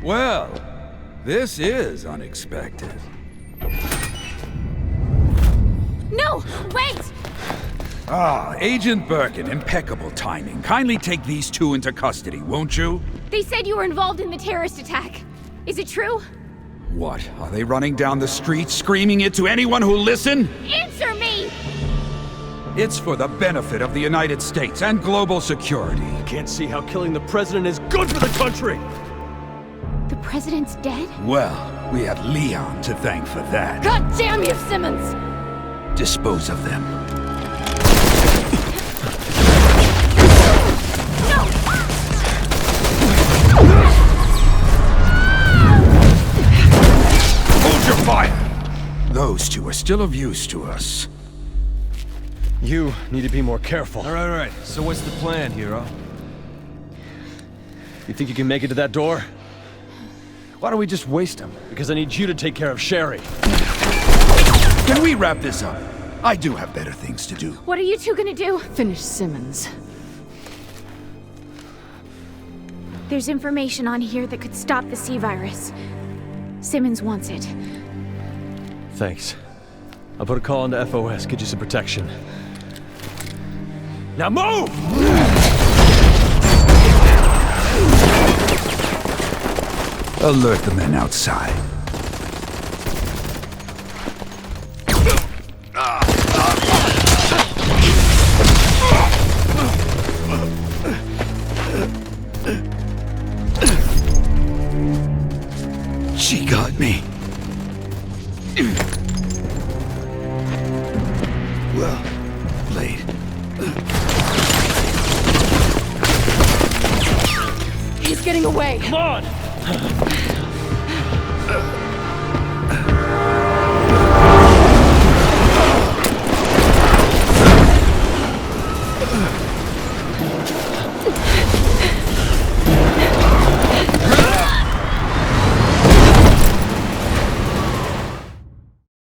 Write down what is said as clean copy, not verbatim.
Well, this is unexpected. No! Wait! Ah, Agent Birkin, impeccable timing. Kindly take these two into custody, won't you? They said you were involved in the terrorist attack. Is it true? What, are they running down the street screaming it to anyone who'll listen? Answer me! It's for the benefit of the United States and global security. Can't see how killing the president is good for the country! The president's dead? Well, we have Leon to thank for that. God damn you, Simmons! Dispose of them. No! Hold your fire! Those two are still of use to us. You need to be more careful. All right. So what's the plan, hero? You think you can make it to that door? Why don't we just waste him? Because I need you to take care of Sherry. Can we wrap this up? I do have better things to do. What are you two gonna do? Finish Simmons. There's information on here that could stop the C-virus. Simmons wants it. Thanks. I'll put a call into FOS, get you some protection. Now move! Alert the men outside. She got me. Well played. He's getting away. Come on!